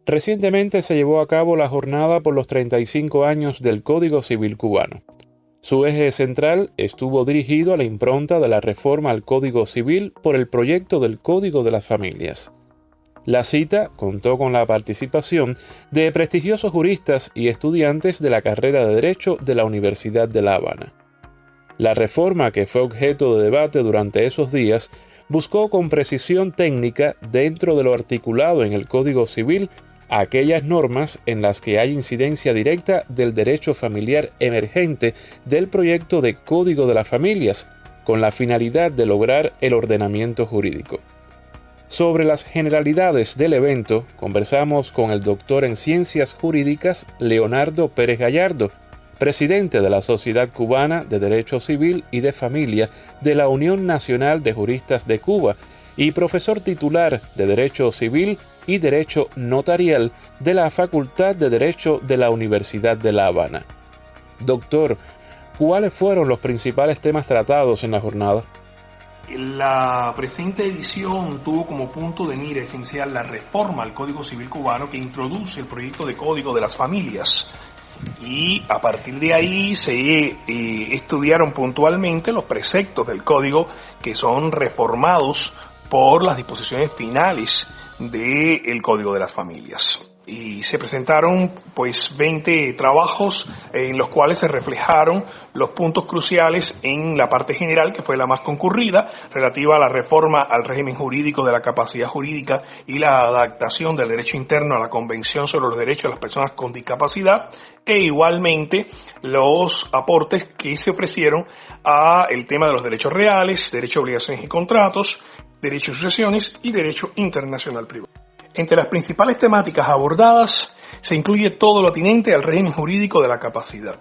Recientemente se llevó a cabo la jornada por los 35 años del Código Civil cubano. Su eje central estuvo dirigido a la impronta de la reforma al Código Civil por el proyecto del Código de las Familias. La cita contó con la participación de prestigiosos juristas y estudiantes de la carrera de Derecho de la Universidad de La Habana. La reforma, que fue objeto de debate durante esos días, buscó con precisión técnica, dentro de lo articulado en el Código Civil, aquellas normas en las que hay incidencia directa del derecho familiar emergente del proyecto de Código de las Familias, con la finalidad de lograr el ordenamiento jurídico. Sobre las generalidades del evento, conversamos con el doctor en Ciencias Jurídicas Leonardo Pérez Gallardo, presidente de la Sociedad Cubana de Derecho Civil y de Familia de la Unión Nacional de Juristas de Cuba y profesor titular de Derecho Civil y Derecho Notarial de la Facultad de Derecho de la Universidad de La Habana. Doctor, ¿cuáles fueron los principales temas tratados en la jornada? La presente edición tuvo como punto de mira esencial la reforma al Código Civil cubano que introduce el proyecto de Código de las Familias. Y a partir de ahí se estudiaron puntualmente los preceptos del Código que son reformados por las disposiciones finales del Código de las Familias. Y se presentaron 20 trabajos en los cuales se reflejaron los puntos cruciales en la parte general, que fue la más concurrida, relativa a la reforma al régimen jurídico de la capacidad jurídica y la adaptación del derecho interno a la Convención sobre los Derechos de las Personas con Discapacidad, e igualmente los aportes que se ofrecieron a el tema de los derechos reales, derecho a obligaciones y contratos, derecho a sucesiones y derecho internacional privado. Entre las principales temáticas abordadas se incluye todo lo atinente al régimen jurídico de la capacidad.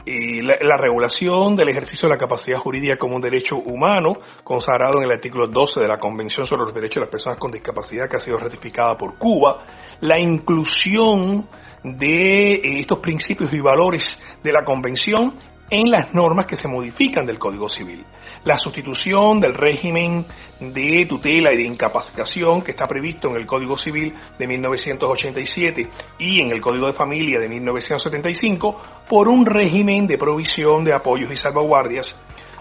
La regulación del ejercicio de la capacidad jurídica como un derecho humano, consagrado en el artículo 12 de la Convención sobre los Derechos de las Personas con Discapacidad, que ha sido ratificada por Cuba, la inclusión de estos principios y valores de la Convención en las normas que se modifican del Código Civil. La sustitución del régimen de tutela y de incapacitación que está previsto en el Código Civil de 1987 y en el Código de Familia de 1975 por un régimen de provisión de apoyos y salvaguardias,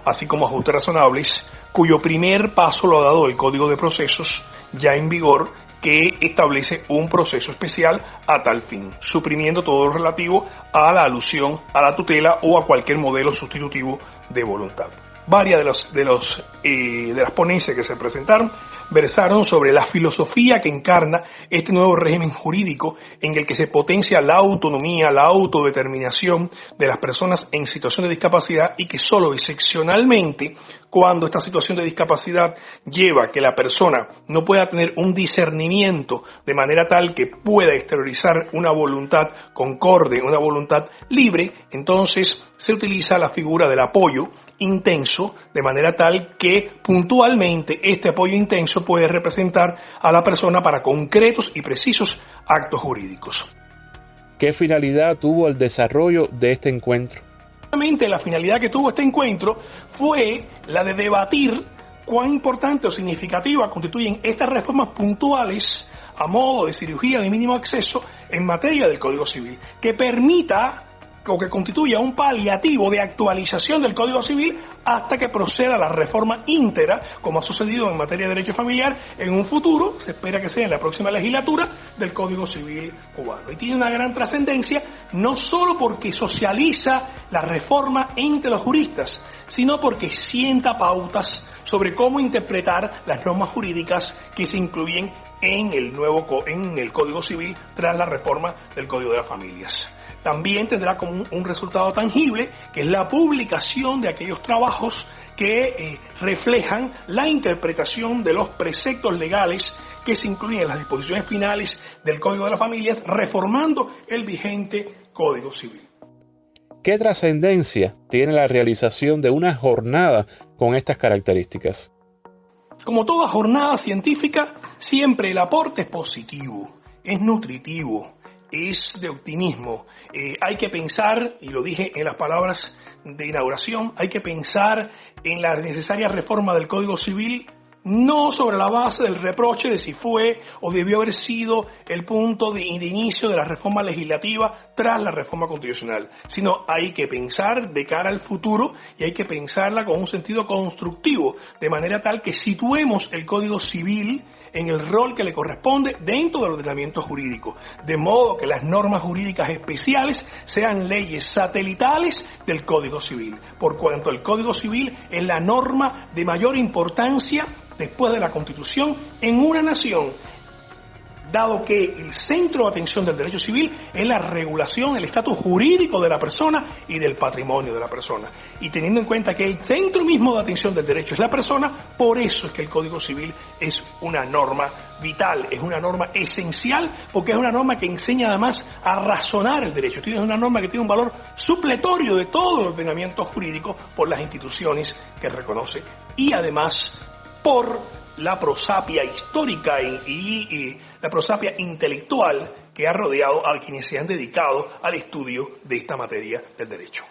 así como ajustes razonables, cuyo primer paso lo ha dado el Código de Procesos ya en vigor, que establece un proceso especial a tal fin, suprimiendo todo lo relativo a la alusión a la tutela o a cualquier modelo sustitutivo de voluntad. Varias de las ponencias que se presentaron versaron sobre la filosofía que encarna este nuevo régimen jurídico en el que se potencia la autonomía, la autodeterminación de las personas en situación de discapacidad y que solo excepcionalmente, cuando esta situación de discapacidad lleva a que la persona no pueda tener un discernimiento de manera tal que pueda exteriorizar una voluntad concorde, una voluntad libre, entonces se utiliza la figura del apoyo intenso, de manera tal que puntualmente este apoyo intenso puede representar a la persona para concretos y precisos actos jurídicos. ¿Qué finalidad tuvo el desarrollo de este encuentro? La finalidad que tuvo este encuentro fue la de debatir cuán importante o significativa constituyen estas reformas puntuales a modo de cirugía de mínimo acceso en materia del Código Civil, que permita o que constituya un paliativo de actualización del Código Civil hasta que proceda la reforma íntegra, como ha sucedido en materia de derecho familiar, en un futuro, se espera que sea en la próxima legislatura, del Código Civil cubano. Y tiene una gran trascendencia, no solo porque socializa la reforma entre los juristas, sino porque sienta pautas sobre cómo interpretar las normas jurídicas que se incluyen en el Código Civil tras la reforma del Código de las Familias. También tendrá como un resultado tangible, que es la publicación de aquellos trabajos que reflejan la interpretación de los preceptos legales que se incluyen en las disposiciones finales del Código de las Familias, reformando el vigente Código Civil. ¿Qué trascendencia tiene la realización de una jornada con estas características? Como toda jornada científica, siempre el aporte es positivo, es nutritivo, es de optimismo. Hay que pensar, y lo dije en las palabras de inauguración, hay que pensar en la necesaria reforma del Código Civil no sobre la base del reproche de si fue o debió haber sido el punto de inicio de la reforma legislativa tras la reforma constitucional, sino hay que pensar de cara al futuro y hay que pensarla con un sentido constructivo, de manera tal que situemos el Código Civil en el rol que le corresponde dentro del ordenamiento jurídico, de modo que las normas jurídicas especiales sean leyes satelitales del Código Civil, por cuanto el Código Civil es la norma de mayor importancia después de la Constitución en una nación, dado que el centro de atención del derecho civil es la regulación del estatus jurídico de la persona y del patrimonio de la persona. Y teniendo en cuenta que el centro mismo de atención del derecho es la persona, por eso es que el Código Civil es una norma vital, es una norma esencial, porque es una norma que enseña además a razonar el derecho. Es una norma que tiene un valor supletorio de todo el ordenamiento jurídico por las instituciones que reconoce y además por la prosapia histórica y la prosapia intelectual que ha rodeado a quienes se han dedicado al estudio de esta materia del derecho.